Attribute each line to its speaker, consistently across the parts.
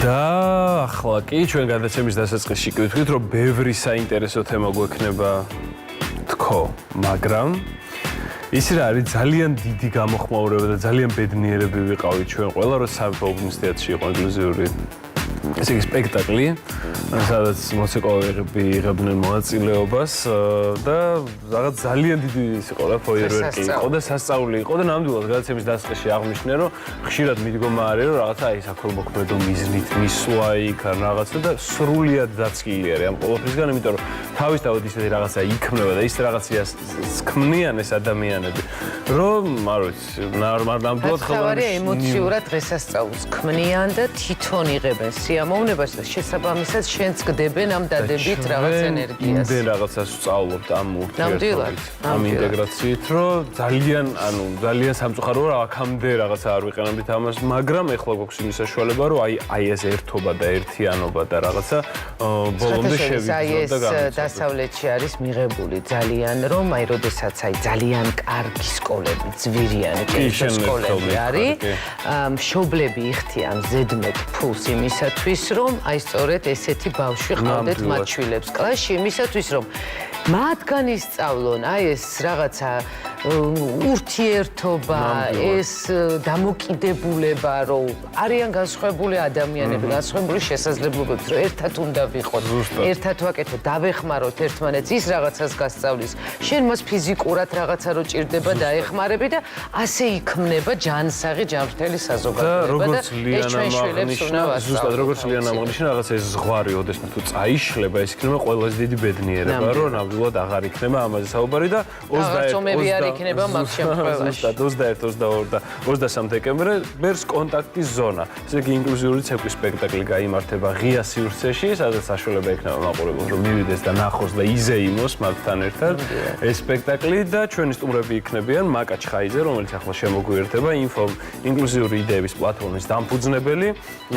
Speaker 1: და ახლა კი ჩვენ გადაცემის დასაწყისში კი ვთქვით, რომ ბევრი საინტერესო თემა გვექნება თქო, მაგრამ ის რა არის ძალიან დიდი გამოხმაურება და ძალიან ბედნიერები ვიყავით ჩვენ ყველა, რომ სამეფო ოპერის თეატრში იყო ინკლუზიური ესე იგი სპექტაკლი, სადაც მუსიკოსები იღებდნენ მონაწილეობას და რაღაც ძალიან დიდი იყო რა ფოიერვერკი იყო და სასწაული იყო და ნამდვილად გადაცემის დასაწყისში აღნიშნე, რომ ხშირად მიდგომა არის, რომ რაღაცა აი საქველმოქმედო მიზნით მისვლა იქ ან რაღაცა და სრულიად დაცლილი არის ამ ყოველფრისგან, იმიტომ რომ თავისთავად ისეთი რაღაცა იქმნება და ის რაღაცას ქმნიან ეს ადამიანები, რომ არ ვიცი, ნამდვილად
Speaker 2: ხელოვნური ემოციურად დღესასწაულს ქმნიან და თვითონ იღებენ სიამოვნებას და შესაბამისად შენც გდებენ ამ დადებით რაღაც ენერგიას.
Speaker 1: იმდენ რაღაცას ვსწავლობთ ამ ურთიერთობით, ამ ინტეგრაციით, რომ ძალიან სამწუხაროა რა აქამდე რაღაცა არ ვიყენებდით ამას, მაგრამ ეხლა გვაქვს იმის საშუალება, რომ აი ეს ერთობა და ერთიანობა და რაღაცა ბოლომდე შევიძინოთ და გამოცდეთ.
Speaker 2: დასავლეთში არის მიღებული ძალიან, რომ აი როდესაც აი ძალიან კარგი სკოლები, ძვირიანი სკოლები არის, მშობლები იხდიან ზედმეტ ფულს იმისათვის, რომ აი სწორედ ესეთი ბავშვი ყავდეთ მათ შვილებს კლასში, იმისათვის, რომ მათგან ისწავლონ აი ეს რაღაცა ურთიერთობა, ეს დამოკიდებულება, რომ არიან განსხვავებული ადამიანები, განსხვავებული შესაძლებლობები, რომ ერთად უნდა ვიყოთ, ერთად ვაკეთოთ, დავეხმაროთ ერთმანეთს, ის რაღაცას გასწავლის. შენ მას ფიზიკურად რაღაცა რო ჭირდება დაეხმარები და ასე იქმნება ჯანსაღი, ჯანმრთელი საზოგადოება და ეს ჩვენ შვილებს უნდა ვასწავლოთ.
Speaker 1: ზუსტად როგორც ლიანა აღნიშნა, რაღაცა ეს ზღვარი, ოდესმე თუ წაიშლება, ეს იქნება ყველაზე დიდი ბედნიერება, რომ ნამდვილად აღარ იქნება ამაზე საუბარი და
Speaker 2: 21 იქნება მაგ შემთხვევაში.
Speaker 1: 21, 22 და 23 დეკემბერზე ბერს კონტაქტის ზონა. ესე იგი ინკლუზიური ცეკვის სპექტაკლი გაიმართება ღია სივრცეში, სადაც საშუალება ექნება მაყურებელს, რომ მივიდეს და ნახოს და იზეიმოს მათთან ერთად ეს სპექტაკლი და ჩვენი სტუმრები იქნებიან მაკა ჩხაიძე, რომელიც ახლა შემოგვიერთება, ინკლუზიური იდეების პლატფორმის დამფუძნებელი,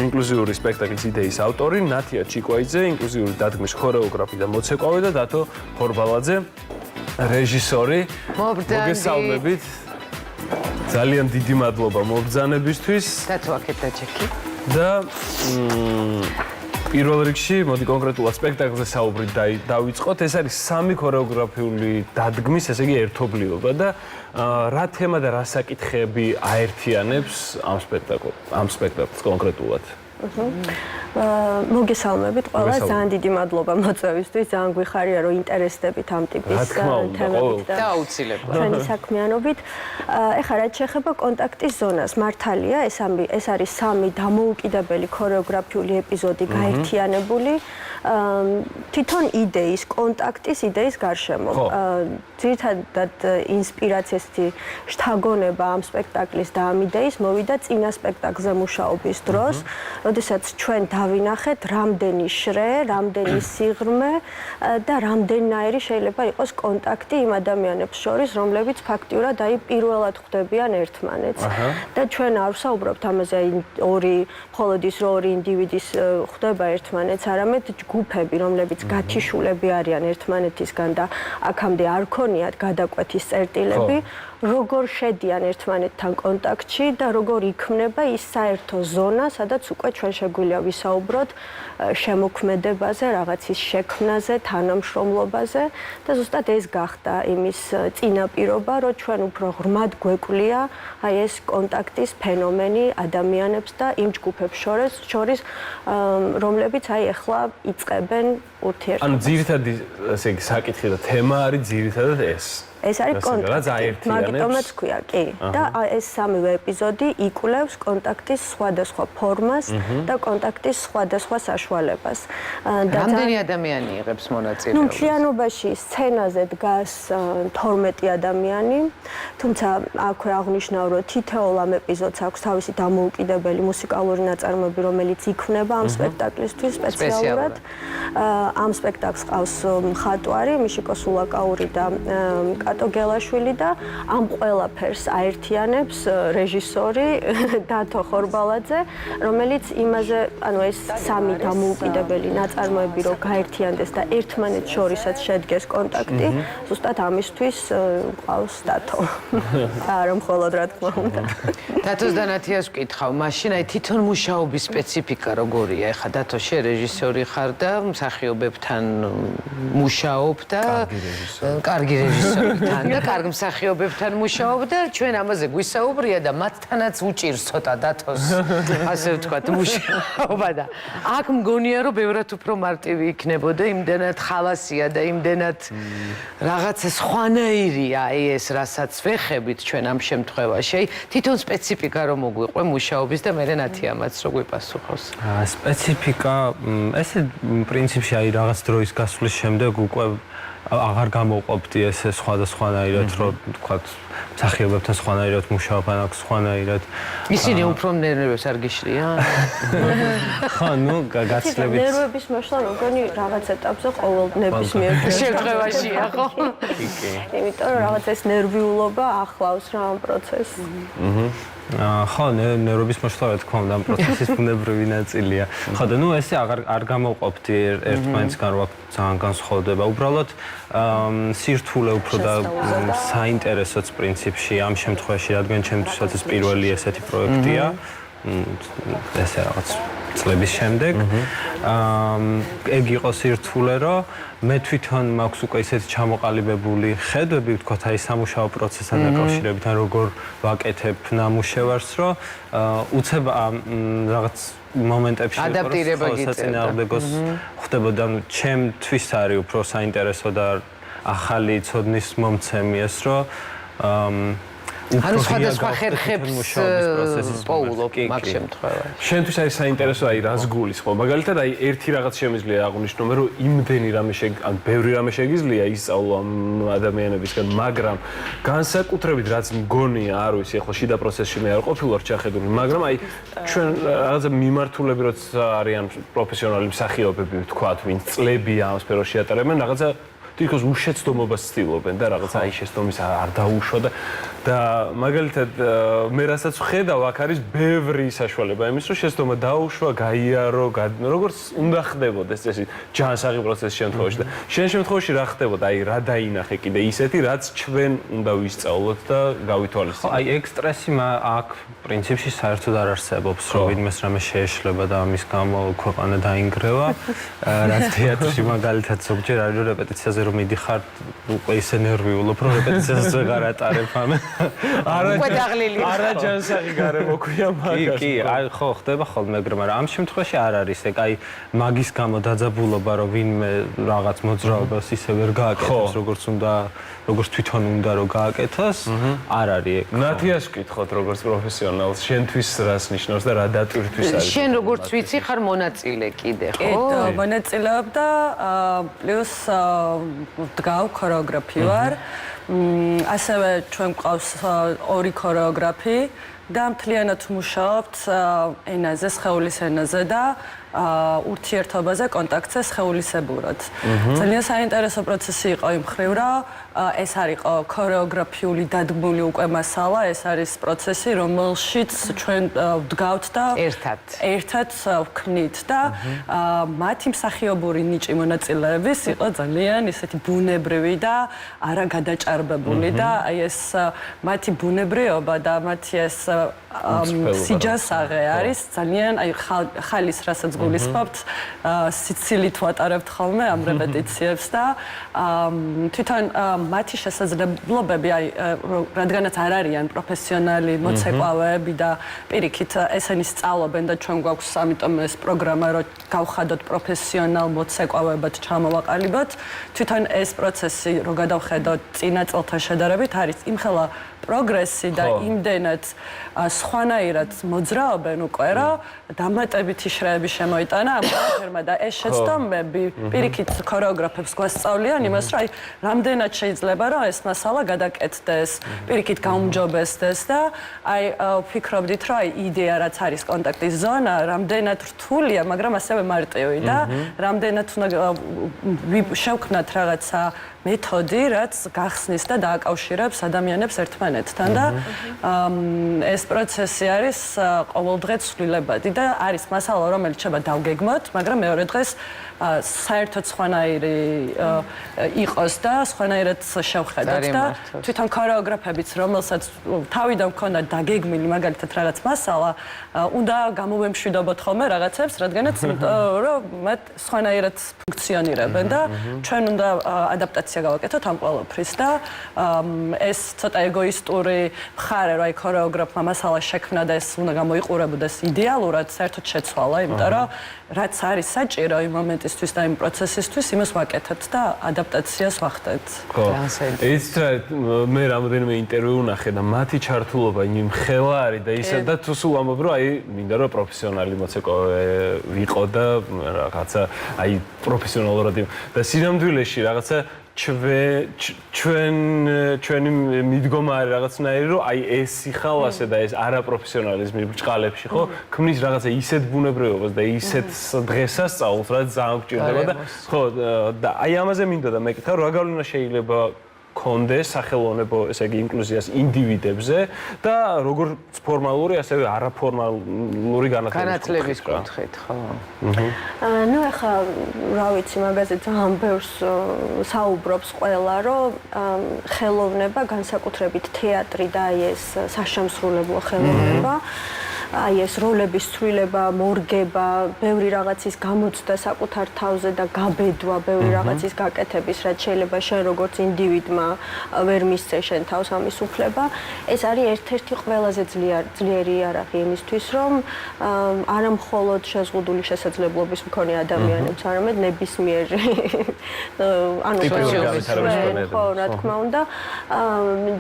Speaker 1: ინკლუზიური სპექტაკლის იდეის ავტორი, ნათია ჩიკვაიძე, ინკლუზიური დადგმის ხორეოგრაფი და მოცეკვავი და დათო ხორბალაძე, რეჟისორი. მოგესალმებით. ძალიან დიდი მადლობა მობრძანებისთვის.
Speaker 2: დათო აქეთ დაჭექი.
Speaker 1: და პირველ რიგში, მოდი კონკრეტულად სპექტაკლზე საუბრით დავიწყოთ. ეს არის სამი ქორეოგრაფიული დადგმის, ესე იგი ერთობლიობა და რა თემა და რა საკითხები აერთიანებს ამ სპექტაკლს კონკრეტულად?
Speaker 3: მოგესალმებით ყველა, ძალიან დიდი მადლობა მოწვევისთვის, ძალიან გვიხარია, რომ ინტერესდებით ამ ტიპის თემებით
Speaker 2: და აუცილებლად
Speaker 3: ჩვენი საქმიანობით. ეხლა რაც შეეხება კონტაქტის ზონას, მართალია, ეს არის სამი დამოუკიდებელი ქორეოგრაფიული ეპიზოდი გაერთიანებული თვითონ იდეის, კონტაქტის იდეის გარშემო. ძირითადად ინსპირაციასი შთაგონება ამ სპექტაკლის და ამ იდეის მოვიდა წინა სპექტაკლზე მუშაობის დროს, როდესაც ჩვენ დავინახეთ რამდენი შრე, რამდენი სიღრმე და რამდენნაირი შეიძლება იყოს კონტაქტი იმ ადამიანებს შორის, რომლებიც ფაქტიურად აი პირველად ხვდებიან ერთმანეთს. და ჩვენ არ ვსაუბრობთ ამაზე აი მხოლოდ ის რომ ორი ინდივიდის ხვდება ერთმანეთს, არამედ ჯგუფები, რომლებიც გათიშულები არიან ერთმანეთისგან და აქამდე არ ქონიათ გადაკვეთის წერტილები, როგორ შედიან ერთმანეთთან კონტაქტში და როგორ იქმნება ის საერთო ზონა, სადაც უკვე ჩვენ შეგვიძლია ვისაუბროთ შემოქმედებაზე, რაღაცის შექმნაზე, თანამშრომლობაზე და ზუსტად ეს გახდა იმის წინაპირობა, რომ ჩვენ უფრო ღრმად გვეკვлия აი ეს კონტაქტის ფენომენი ადამიანებს და იმ ჯგუფებს შორის, რომლებიც აი ახლა იწყებენ ურთიერთობას.
Speaker 1: ანუ ძირითადი ესე იგი საკითხი და თემა არის ძირითადად ეს.
Speaker 3: ეს არის კონტაქტი, მაგიტომაც ქვია, კი. და ეს სამივე ეპიზოდი იკვლევს კონტაქტის სხვადასხვა ფორმას და კონტაქტის სხვადასხვა საშუალებას.
Speaker 2: რამდენი ადამიანი იღებს მონაწილეობას?
Speaker 3: მთლიანობაში სცენაზე დგას 12 ადამიანი, თუმცა აქვე აღნიშნავ, რომ თითოეულ ამ ეპიზოდს აქვს თავისი დამოუკიდებელი მუსიკალური ნაწარმოები, რომელიც იქმნება ამ სპექტაკლისთვის სპეციალურად. ამ სპექტაკლს ყავს მხატვარი მიშიკო სულაკაური და კატო გელაშვილი და ამ ყველაფერს აერთიანებს რეჟისორი დათო ხორბალაძე, რომელიც იმაზე, ანუ ეს სამი დამოუკიდებელი ნაწარმოები რო გაერთიანდეს და ერთმანეთს შორისაც შედგეს კონტაქტი, ზუსტად ამისთვის ყავს დათო. არა მხოლოდ რა თქმა უნდა.
Speaker 2: დათოს და ნათიას ვკითხავ, მაშინ აი თვითონ მუშაობის სპეციფიკა როგორია? ეხლა დათო შენ რეჟისორი ხარ და მსახიობებთან მუშაობ და კარგი რეჟისორთან და კარგ მსახიობებთან მუშაობ და ჩვენ ამაზე გვისაუბრია და მათთანაც უჭირს ცოტა დათოს ასე ვთქვათ მუშაობა და აქ მგონია რომ ბევრად უფრო მარტივი იქნებოდა, იმდენად ხალასია და იმდენად რაღაცა სხვანაირია ეს რასაც ვეხებით ჩვენ ამ შემთხვევაში. თვითონ სპეციფიკა რომ მოგვიყვე მუშაობის და მე ნათიამაც რო გვიპასუხოს.
Speaker 4: სპეციფიკა ესე პრინციპში აი რაღაც დროის გასვლის შემდეგ უკვე აღარ გამოვყოფდი ესე სხვადასხვანაირად რომ თქვათ მსახიობებთან სხვანაირად მუშაობ ან აქ სხვანაირად.
Speaker 2: ისინი უფრო ნერვებს არ გიშლიან?
Speaker 4: ხო, ნუ გაცლებით
Speaker 3: ნერვების მოშლა მგონი რაღაც ეტაპზე ყოველ ნებისმიერ
Speaker 2: შემთხვევაშია, ხო?
Speaker 4: კი.
Speaker 3: იმიტომ რომ რაღაც ეს ნერვიულობა ახლავს რა ამ პროცესს.
Speaker 4: ხო, ნერვების მოშლა რა თქმა უნდა ამ პროცესის ბუნებრივი ნაწილია. ხო და ნუ ესე არ გამოვყოფდი ერთმანეთსგან რომ ძალიან განსხვავდება. უბრალოდ სირთულე უფრო და საინტერესოც პრინციპში ამ შემთხვევაში, რადგან ჩემთვისაც ეს პირველი ესეთი პროექტია. ესე რაღაც წლების შემდეგ. ეგ იყო სირთულე, რომ მე თვითონ მაქვს უკვე ისეთი ჩამოყალიბებული ხედვები, ვთქვათ, აი სამუშაო პროცესთან დაკავშირებით, ან როგორ ვაკეთებ ნამუშევარს, რომ უცებ რაღაც მომენტებში
Speaker 2: ადაპტირება გიწევდა.
Speaker 4: საწინააღმდეგოს ხდებოდა, ანუ ჩემთვის არის უფრო საინტერესო და ახალი ცოდნის მომცემი ეს, რომ
Speaker 2: ანუ სხვადასხვა ხერხებს პოულობ მაგ შემთხვევაში.
Speaker 1: შენთვის არის საინტერესო აი რას გულისხმობ? მაგალითად აი ერთი რაღაც შემიძლია აღვნიშნო, რომ იმდენი რამე ან ბევრი რამე შეგიძლია ისწავლო ამ ადამიანებისგან, მაგრამ განსაკუთრებით რაც მგონია, არ ვიცი, ახლა შიდა პროცესში მე არ ყოფილვარ ჩახედული, მაგრამ აი ჩვენ რაღაცა მიმართულები როცა არიან პროფესიონალი მსახიობები, ვთქვათ, ვინც წლებია ამ სფეროში ატარებენ, რაღაცა თითქოს უშეცდომობას ცდილობენ და რაღაც აი შეცდომის არ დაუშვა და მაგალითად მე რასაც ვხედავ, აქ არის ბევრი საშუალება იმის, რომ შეცდომა დაუშვა, გაიარო, როგორც უნდა ხდებოდეს წესი ჯანსაღი პროცესის შემთხვევაში და შენ შემთხვევაში რა ხდებოდა? აი რა დაინახე კიდე ისეთი, რაც ჩვენ უნდა ვისწავლოთ და გავითვალისწინოთ.
Speaker 4: აი ეგ სტრესი აქ პრინციპში საერთოდ არ არსებობს, რომ ვინმეს რამე შეეშლება და ამის გამო ქვეყანა დაინგრევა. რაც თეატრში მაგალითად ზოგჯერ არის რომ რეპეტიციაზე რომ მიდიხარ, უკვე ისე ნერვიულობ, რომ რეპეტიციას ვეღარ ატარებ ამ.
Speaker 1: არა ჯანსაღი გარემო ქვია მაგას.
Speaker 4: კი, აი ხო ხდება ხოლმე, მაგრამ ამ შემთხვევაში არ არის ეგ აი მაგის გამო დაძაბულობა, რომ ვინმე რაღაც მოძრაობას ისე ვერ გააკეთებს, როგორც თვითონ უნდა რომ გააკეთოს, არ არის ეგ.
Speaker 1: ნათიას ვკითხოთ როგორც პროფესიონალს, შენთვის რას ნიშნავს და რა დატვირთვის არის?
Speaker 2: შენ როგორც ვიცი, ხარ მონაწილე კიდე, ხო?
Speaker 5: კიდე მონაწილეობ და პლუს დგავ ქორეოგრაფი ვარ. ასევე ჩვენ გვყავს ორი ქორეოგრაფი და მთლიანად მუშაობთ ენაზე, სხეულის ენაზე და ურთიერთობაზე, კონტაქტზე სხეულისებურად. ძალიან საინტერესო პროცესი იყო იმ მხრივ, რომ ეს არისო ქორეოგრაფიული დადგმული უკვე მასალა, ეს არის პროცესი, რომელშიც ჩვენ ვდგავთ და ერთად ვქმნით და მათი მსახიობური ნიჭი მონაწილეების იყო ძალიან ისეთი ბუნებრივი და არა გადაჭარბებული და აი ეს მათი ბუნებრიობა და მათი ეს სიჯანსაღე არის ძალიან აი ხალის რასაც გულისხმობთ, სიცილით ვატარებთ ხოლმე ამ რეპეტიციებს და თვითონ მათი შესაძლებლობები, აი რადგანაც არ არიან პროფესიონალი მოცეკვავეები და პირიქით ესენი სწავლობენ და ჩვენ გვაქვს ამიტომ ეს პროგრამა, რომ გავხადოთ პროფესიონალ მოცეკვავებად ჩამოვაყალიბოთ, თვითონ ეს პროცესი რო გადავხედოთ წინა წელთან შედარებით არის იმხელა პროგრესი და იმდენად სხვანაირად მოძრაობენ უკვე, რომ დამატებითი შრეები შემოიტანა ამ ყველაფერმა და ეს შეცდომები პირიქით ქორეოგრაფებს გვასწავლიან იმას, რომ აი რამდენად შეიძლება რომ ეს მასალა გადაკეთდეს, პირიქით გაუმჯობესდეს და აი ვფიქრობდით, რომ აი იდეა რაც არის კონტაქტის ზონა, რამდენად რთულია, მაგრამ ასევე მარტივი და რამდენად უნდა შევქმნათ რაღაცა მეთოდი, რაც გახსნის და დააკავშირებს ადამიანებს ერთმანეთთან და ეს პროცესი არის ყოველდღე ცვლილებადი და არის მასალა, რომელიც შეიძლება დავგეგმოთ, მაგრამ მეორე დღეს საერთოდ სხვანაირი იყოს და სხვანაირად შევხედოთ და თვითონ ქორეოგრაფებიც, რომელსაც თავიდან მქონდა დაგეგმილი მაგალითად რაღაც მასალა, უნდა გამოვემშვიდობოთ ხოლმე რაღაცებს, რადგანაც რომ მათ სხვანაირად ფუნქციონირებენ და ჩვენ უნდა ადაპტაცია გავაკეთოთ ამ ყველაფრის და ეს ცოტა ეგოისტური მხარე, რომ აი ქორეოგრაფმა მასალა შექმნა და ეს უნდა გამოიყურებოდეს იდეალურად, საერთოდ შეცვალა, იმიტომ რომ რაც არის საჭირო იმ მომენტისთვის და იმ პროცესისთვის, იმას ვაკეთებთ და ადაპტაციას ვახდენთ.
Speaker 1: ხო. ეს მე რამოდენიმე ინტერვიუ ვნახე და მათი ჩართულობა იმ ხელა არის და ისე და თუ სულ ამბობ რომ აი მინდა რომ პროფესიონალი მოცეკვავე ვიყო და რაღაცა აი პროფესიონალურად და სინამდვილეში რაღაცა ჩვენი მიდგომა არის რაღაცნაირი რომ აი ეს სიხალასე და ეს არაპროფესიონალიზმი ბრჭყალებში ხო ქმნის რაღაცა ისეთ ბუნებრივობას და ისეთ დღესასწაულს რაც ძალიან გვჭირდება და ხო და აი ამაზე მინდა და მეკითხა რა გავლენა შეიძლება კონდეს სახელოვნებო ესე იგი ინკლუზიას ინდივიდებზე და როგორ ფორმალური ასევე არაფორმალური განათლების
Speaker 2: კუთხით ხო
Speaker 3: ნუ ახლა რა ვიცი მაგაზე ძალიან ბევრს საუბრობს ყველა რომ ხელოვნება განსაკუთრებით თეატრი და აი ეს საშემსრულებლო ხელოვნება აი ეს როლების ცვლილება, მორგება, ბევრი რაღაცის გამოცდა საკუთარ თავზე და გაბედვა, ბევრი რაღაცის გაკეთების, რაც შეიძლება შენ როგორც ინდივიდმა ვერ მისცე შენ თავს ამის უფლება, ეს არის ერთ-ერთი ყველაზე ძლიერი იარაღი იმისთვის, რომ არა მხოლოდ შეზღუდული შესაძლებლობის მქონე ადამიანებს, არამედ ნებისმიერ ხო, რა თქმა უნდა,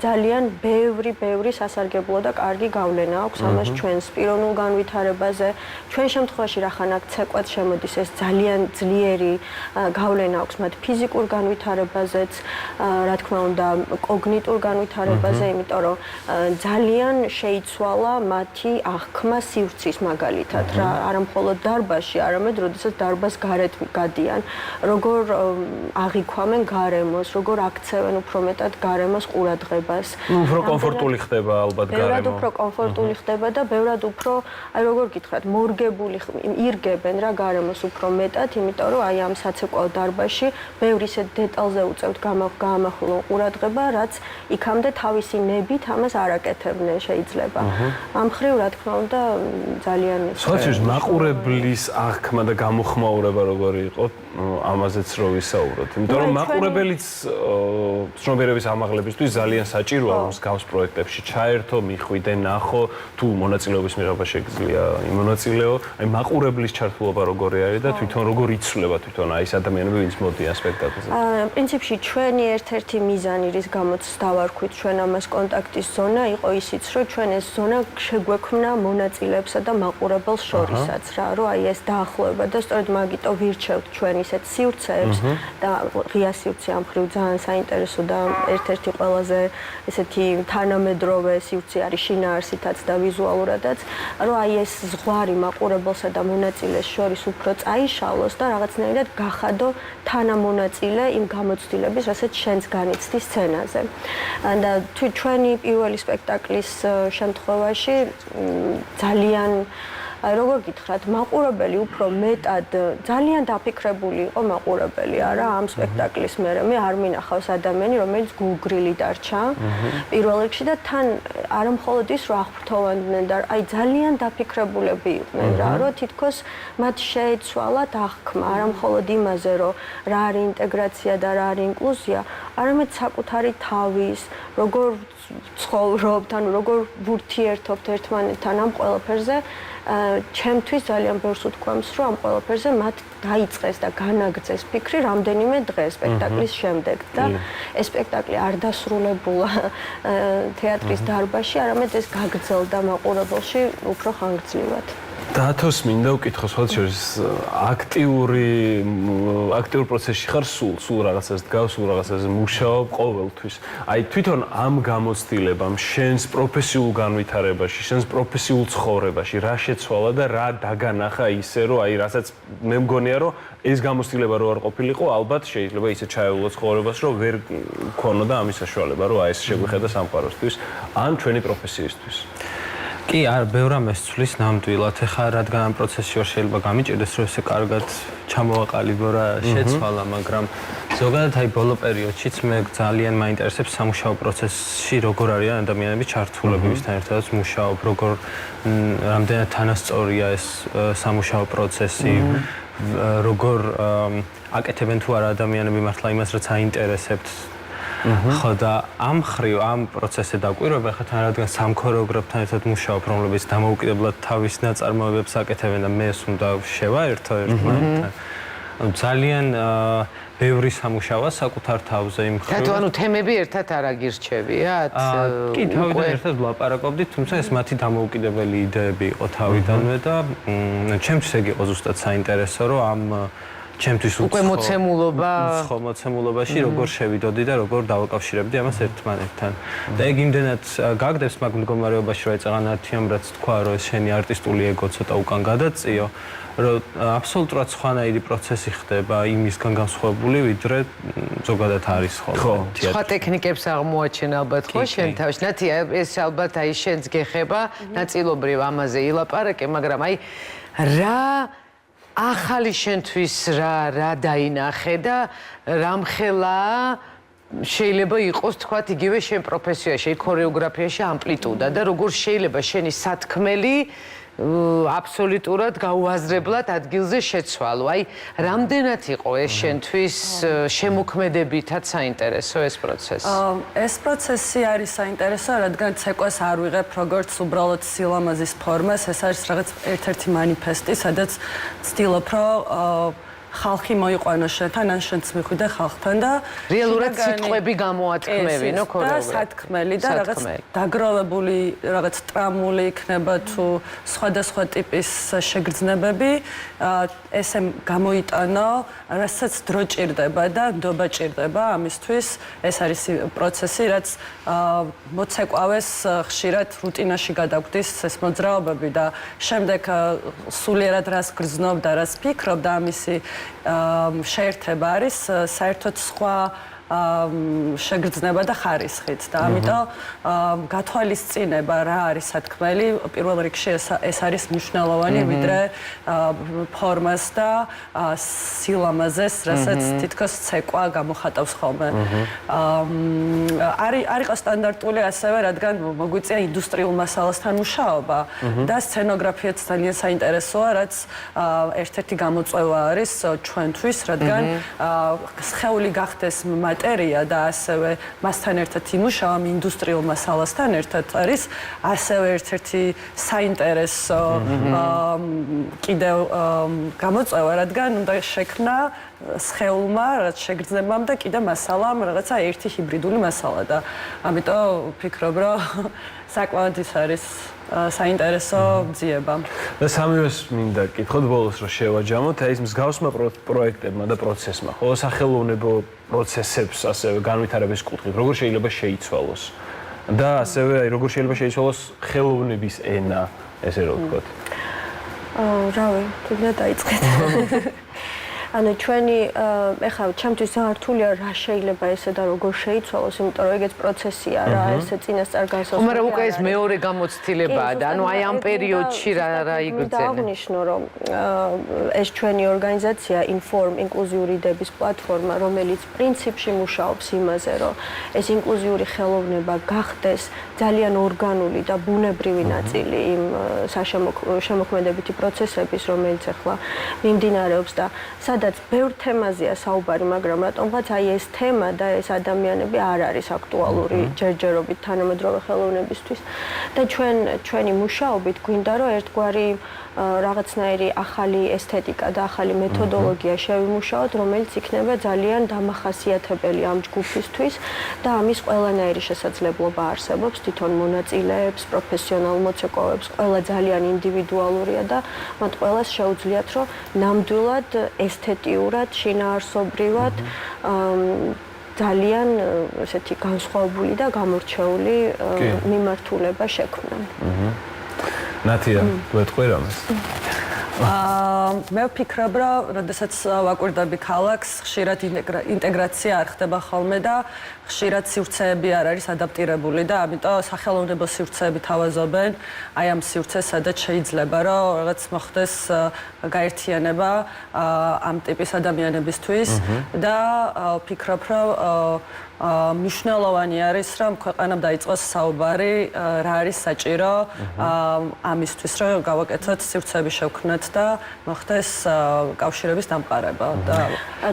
Speaker 3: ძალიან ბევრი სასარგებლო და კარგი გავლენა აქვს ამას ჩვენს პიროვნულ განვითარებაზე. ჩვენ შემთხვევაში რახანაკ ცეკვად შემოდის ეს ძალიან ძლიერი გავლენა აქვს მათ ფიზიკურ განვითარებაზეც, რა თქმა უნდა, კოგნიტურ განვითარებაზე, იმიტომ რომ ძალიან შეიცვალა მათი აღქმა სივრცის მაგალითად, რა არა მხოლოდ დარბაზში, არამედ როდესაც დარბაზ გარეთ გადიან, როგორ აღიქვამენ გარემოს, როგორ აქცევენ უფრო მეტად გარემოს ყურადღებას.
Speaker 1: უფრო კომფორტული ხდება ალბათ გარემო.
Speaker 3: ბევრად უფრო კომფორტული ხდება და ბევრად უფრო, აი როგორ გითხრათ, მორგებული ირგებენ რა გარემოს უფრო მეტად, იმიტომ რომ აი ამ საცეკვაო დარბაზში ბევრი ისეთ დეტალზე უწევთ გაამახვილონ ყურადღება, რაც იქამდე თავისი ნებით ამას არ აკეთებდნენ შეიძლება. ამ მხრივ რა თქმა უნდა ძალიან
Speaker 1: სხვათა მაყურებლის აღქმა და გამოხმაურება როგორი იყო, ამაზეც რო ვისაუბროთ. იმიტომ რომ მაყურებელიც ცნობიერების ამაღლებისთვის ძალიან საჭიროა მსგავს პროექტებში ჩაერთო, მიხვიდე, ნახო, თუ მონაწილეობის მიღება შეგიძლია იმონაწილეო, აი მაყურებლის ჩართულობა როგორი არის და თვითონ როგორ იცვლება თვითონ აი ეს ადამიანები ვინც მოდიან სპექტაკლზე.
Speaker 3: პრინციპში ჩვენი ერთ-ერთი მიზანი რის გამოც დავარქვით ჩვენ ამას კონტაქტის ზონა იყო ისიც რომ ჩვენ ეს ზონა შეგვექმნა მონაწილეებსა და მაყურებელს შორისაც რა, რომ აი ეს დაახლოება და სწორედ მაგიტო ვირჩევთ ჩვენ ისეთ სივრცეებს და ღია სივრცე ამ მხრივ ძალიან საინტერესო და ერთ-ერთი ყველაზე ესეთი თანამედროვე სივრცე არის შინაარსითაც და ვიზუალურადაც, რომ აი ეს ზღვარი მაყურებელსა და მონაწილეს შორის უფრო წაიშალოს და რაღაცნაირად გახადო თანამონაწილე იმ გამოცდილების, რასაც შენც განიცდი სცენაზე. და ჩვენი პირველი სპექტაკლის შემთხვევაში ძალიან როგორ გითხრათ, მაყურებელი უფრო მეტად ძალიან დაფიქრებული იყო მაყურებელი, არა ამ სპექტაკლის მერე. მე არ მინახავს ადამიანი, რომელიც გულგრილი დარჩა პირველ რიგში და თან არა მხოლოდ ის, რომ აღფრთოვანდნენ და აი ძალიან დაფიქრებულები იყვნენ რა, რომ თითქოს მათ შეეცვალათ აღქმა, არა მხოლოდ იმაზე, რომ რა არის ინტეგრაცია და რა არის ინკლუზია, არამედ საკუთარი თავის, როგორ ცხოვრობთ, ანუ როგორ ვურთიერთობთ ერთმანეთთან ამ ყველაფერზე, ჩემთვის ძალიან ბევრს უთქვამს, რომ ამ ყველაფერზე მათ დაიწყეს და განაგრძეს ფიქრი რამდენიმე დღე სპექტაკლის შემდეგ და ეს სპექტაკლი არ დასრულებულა თეატრის დარბაზში, არამედ ეს გაგრძელდა მაყურებელში უფრო ხანგრძლივად.
Speaker 1: დათოს მინდა ვკითხო სხვათა შორის აქტიურ პროცესში ხარ სულ რაღაცას დგავს, სულ რაღაცას მუშაობ ყოველთვის. აი თვითონ ამ გამოცდილებამ შენს პროფესიულ განვითარებაში, შენს პროფესიულ ცხოვრებაში რა შეცვალა და რა დაგანახა ისე რომ აი რასაც მე მგონია რომ ეს გამოცდილება რო არ ყოფილიყო, ალბათ შეიძლება ისე ჩაეულო ცხოვრებას რომ ვერ ქონოდა ამის საშუალება რომ აი ეს შეგვიხედა სამყაროსთვის ან ჩვენი პროფესიისთვის.
Speaker 4: კი, არ ბევრ ამას ცვლის ნამდვილად. ეხლა რადგან ამ პროცესში ვარ, შეიძლება გამიჭირდეს, რომ ესე კარგად ჩამოვაყალიბო რა შეცვალა, მაგრამ ზოგადად აი ბოლო პერიოდშიც მე ძალიან მაინტერესებს სამუშაო პროცესში როგორ არიან ადამიანები ჩართულები, ვისთან ერთადაც მუშაობ, როგორ რამდენად თანასწორია ეს სამუშაო პროცესი, როგორ აკეთებენ თუ არა ადამიანები მართლა იმას, რაც აინტერესებთ. ხო და ამ ხრივ ამ პროცესზე დაკვირვება ხა თან რადგან სამ ქორეოგრაფთან ერთად მუშაობ, რომლებიც დამოუკიდებლად თავის ნაწარმოებებს აკეთებენ და მე უნდა შევაერთო ერთმანეთთან. ძალიან ბევრი სამუშაოა საკუთარ თავზე იმ ხრივ.
Speaker 2: რატო ანუ თემები ერთად არ აგირჩევიათ?
Speaker 4: კი, თავიდან ერთად ვლაპარაკობდით, თუმცა ეს მათი დამოუკიდებელი იდეები იყო თავიდანვე და ჩემთვის ეგ იყო ზუსტად საინტერესო, რომ ამ ჩემთვის
Speaker 2: უკვე
Speaker 4: მოცემულობაში როგორ შევიდოდი და როგორ დავაკავშირებდი ამას ერთმანეთთან. და ეგ იმდენად გაგდებს მაგ მდგომარეობაში, რომ ეწაღანართიამ რაც თქვა, რომ ეს შენი არტისტული ეგო ცოტა უკან გადაწიო, რომ აბსოლუტურად სხვანაირი პროცესი ხდება იმისგან განსხვავებული, ვიდრე ზოგადად არის ხოლმე.
Speaker 2: სხვა ტექნიკებს აღმოაჩენ ალბათ ხო შენ თავში. ნათი ეს ალბათ აი შენს გეხება, ნაწილობრივ ამაზე ილაპარაკე, მაგრამ აი რა ახალი შენთვის რა დაინახე და რამხელა შეიძლება იყოს თქვათ იგივე შენ პროფესიაში, ქორეოგრაფიაში ამპლიტუდა და როგორ შეიძლება შენი სათქმელი აბსოლუტურად გაუაზრებლად ადგილზე შეცვალო. აი, რამდენად იყო ეს შენთვის შემოქმედებითაც საინტერესო ეს პროცესი?
Speaker 5: ეს პროცესი არის საინტერესო, რადგან ცეკვას არ ვიღებ როგორც უბრალოდ სილამაზის ფორმას, ეს არის რაღაც ერთ-ერთი მანიფესტი, სადაც ვცდილობ, რომ ხალხი მოიყვანო შენთან, ან შენც მიხვიდე ხალხთან და
Speaker 2: რეალურად სიტყვები გამოათქმევინო ქორეოგრაფია.
Speaker 5: და სათქმელი და რაღაც დაგროვებული, რაღაც ტრამული იქნება თუ სხვადასხვა ტიპის შეგრძნებები, ესე გამოიტანო, რასაც დრო ჭირდება და ნდობა ჭირდება ამისთვის. ეს არის პროცესი, რაც მოცეკვავეს ხშირად რუტინაში გადაგვდის ეს მოძრაობები და შემდეგ სულიერად რას გრძნობ და რას ფიქრობ და ამისი შეერთება არის საერთოდ სხვა შეგრძნება და ხარისხით და ამიტომ გათვალისწინება რა არის სათქმელი პირველ რიგში ეს არის მნიშვნელოვანი ვიდრე ფორმას და სილამაზეს რასაც თითქოს ცეკვა გამოხატავს ხოლმე არ იყო სტანდარტული ასევე რადგან მოგვიწია ინდუსტრიულ მასალასთან მუშაობა და სცენოგრაფიაც ძალიან საინტერესოა რაც ერთ-ერთი გამოწვევა არის ჩვენთვის რადგან სხეული გახდეს მატერია და ასევე მასთან ერთად იმუშავა ინდუსტრიულ მასალასთან ერთად არის ასევე ერთ-ერთი საინტერესო კიდევ გამოწვევა რადგან უნდა შექმნა სხეულმა რაც შეგრძნებამ და კიდევ მასალამ რაღაცა ერთი ჰიბრიდული მასალა და ამიტომ ვფიქრობ რომ საკმაოდ ის არის საინტერესო ძიება.
Speaker 1: და სამივეს მინდა კითხოთ ბოლოს რომ შევაჯამოთ აი ეს მსგავსმა პროექტებმა და პროცესმა ხო სახელოვნებო პროცესებს ასევე განვითარების კუთხით როგორ შეიძლება შეიცვალოს და ასევე აი როგორ შეიძლება შეიცვალოს ხელოვნების ენა ესე რომ ვთქვათ.
Speaker 3: რავი, თუნდაც დაიწყეთ. ანუ ჩვენი ეხლა ჩემთვის ზართულია რა შეიძლება ესე და როგორ შეიცვალოს, იმიტომ რომ ეგეც პროცესია რა, ესე წინასწარ განსაზღვრება.
Speaker 2: მაგრამ უკვე ეს მეორე გამოცდილებაა და ანუ აი ამ პერიოდში რა იგრძენა.
Speaker 3: დავნიშნო რომ ეს ჩვენი ორგანიზაცია Inform ინკლუზიური იდეების პლატფორმა, რომელიც პრინციპში მუშაობს იმაზე, რომ ეს ინკლუზიური ხელოვნება გახდეს ძალიან ორგანული და ბუნებრივი ნაწილი იმ შემოქმედებითი პროცესების, რომელიც ახლა მიმდინარეობს და სადაც ბევრ თემაზეა საუბარი, მაგრამ რატომღაც აი ეს თემა და ეს ადამიანები არ არის აქტუალური ჯერჯერობით თანამედროვე ხელოვნებისთვის და ჩვენი მუშაობით გვინდა რომ ერთგვარი რაღაცნაირი ახალი ესთეტიკა და ახალი მეთოდოლოგია შევიმუშაოთ, რომელიც იქნება ძალიან დამახასიათებელი ამ ჯგუფისთვის და ამის ყველანაირი შესაძლებლობა არსებობს თვითონ მონაწილეებს, პროფესიონალ მოცეკვავებს, ყველა ძალიან ინდივიდუალურია და მათ ყველას შეუძლიათ რომ ნამდვილად ესთეტიურად, შინაარსობრივად ძალიან ესეთი განსხვავებული და გამორჩეული მიმართულება შექმნან.
Speaker 1: ნათია, გვეტყვი რამეს?
Speaker 5: მე ვფიქრობ, რომ როდესაც ვაკვირდები ქალაქს, ხშირად ინტეგრაცია არ ხდება ხოლმე და ხშირად სივრცეები არ არის ადაპტირებული და ამიტომ სახელოვნებო სივრცეები თავაზობენ აი ამ სივრცეს, სადაც შეიძლება რომ რაღაც მოხდეს გაერთიანება ამ ტიპის ადამიანებისთვის და ვფიქრობ, რომ მნიშვნელოვანი არის, რომ ქვეყანამ დაიწყოს საუბარი, რა არის საჭირო ამისთვის, რომ გავაკეთოთ სივრცეები შევქმნათ და მოხდეს კავშირების დამყარება და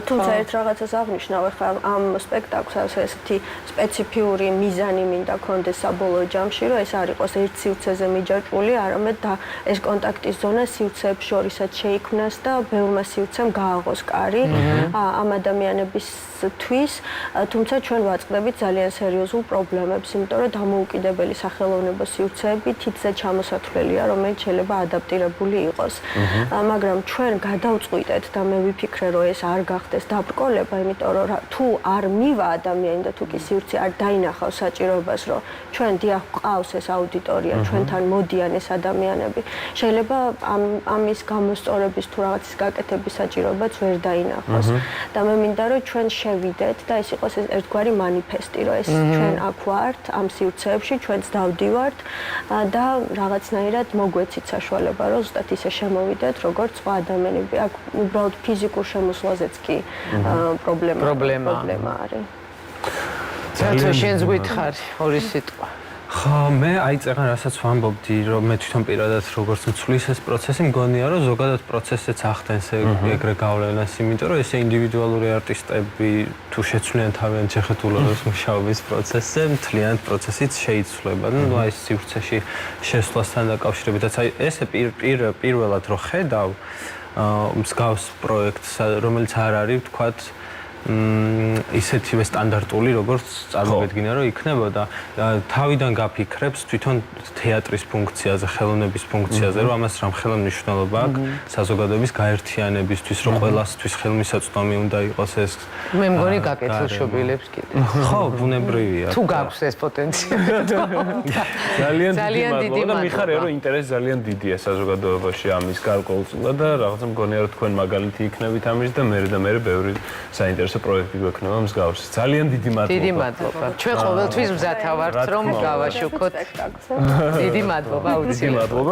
Speaker 3: თუმცა ერთ რაღაცას აღნიშნავ, ახლა ამ სპექტაკლს ესეთი სპეციფიური მიზანი მინდა კონდეს საბოლოო ჯამში, რომ ეს არ იყოს ერთ სივრცეზე მიჯაჭვული, არამედ და ეს კონტაქტის ზონა სივრცეებს შორისაც შეიქმნას და ბევრმა სივრცემ გააღოს კარი ამ ადამიანებისთვის, თუმცა ჩვენ ვაწყდებით ძალიან სერიოზულ პრობლემებს, იმიტომ რომ დამოუკიდებელი სახელოვნებო სივრცეები თითზე ჩამოსათვლელია, რომელიც შეიძლება ადაპტირებული იყოს. მაგრამ ჩვენ გადავწყვიტეთ და მე ვიფიქრე, რომ ეს არ გახდეს დაბრკოლება, იმიტომ რომ თუ არ მივა ადამიანი და თუ კი სივრცე არ დაინახავს საჭიროებას, რომ ჩვენ დიახ ყავს ეს აუდიტორია, ჩვენთან მოდიან ეს ადამიანები, შეიძლება ამის გამოსწორების თუ რაღაცის გაკეთების საჭიროებაც ვერ დაინახოს. და მე მინდა რომ ჩვენ შევიდეთ და ეს იყოს ერთგვარი манифесტი, რომ ეს ჩვენ აქ ვართ, ამ სივრცეებში ჩვენც დავდივართ და რაღაცნაირად მოგვეცით საშუალება, რომ ზუსტად ისე შემოვიდეთ, როგორც სხვა ადამიანები. აქ უბრალოდ ფიზიკურ შემოსვლაზეც კი პრობლემა არის.
Speaker 2: ძალიან შენს გითხარი ორი სიტყვა.
Speaker 4: ხო, მე აი წეგან რასაც ვამბობდი, რომ მე თვითონ პირადად როგორც მცვლის ეს პროცესი მგონია, რომ ზოგადად პროცესიც ახდენს ეგრე გავლენას, იმიტომ რომ ესე ინდივიდუალური არტისტები თუ შეცვლიან თავიანთ შეხედულებას მუშაობის პროცესზე, მთლიანად პროცესიც შეიცვლება. ნუ აი სივრცეში შესვლასთან დაკავშირებითაც აი ესე პირველად რო ხედავ მსგავს პროექტს, რომელიც არ არის, ვთქვათ, ისეთივე სტანდარტული, როგორც წარმოგედგინა, რომ იქნებოდა. თავიდან გაფიქრებს თვითონ თეატრის ფუნქციაზე, ხელოვნების ფუნქციაზე, რომ ამას რამხელა მნიშვნელობა აქვს საზოგადოების გაერთიანებისთვის, რომ ყველასთვის ხელმისაწვდომი უნდა იყოს ეს.
Speaker 2: მე მგონი გაკეთილშობილებს კიდე.
Speaker 4: ხო, ბუნებრივია.
Speaker 2: თუ გაქვს ეს პოტენციალი.
Speaker 1: ძალიან დიდი მადლობა და მიხარია, რომ ინტერესი ძალიან დიდია საზოგადოებაში ამის გარკვეულწილად და რაღაცა მგონია, რომ თქვენ მაგალითი იქნებით ამის და მე ბევრი საინტერესო პროექტი გვექნება მსგავსი. ძალიან დიდი მადლობა.
Speaker 2: დიდი მადლობა. ჩვენ ყოველთვის მზათა ვართ, რომ გავაშუქოთ. დიდი მადლობა, აუცილებლად.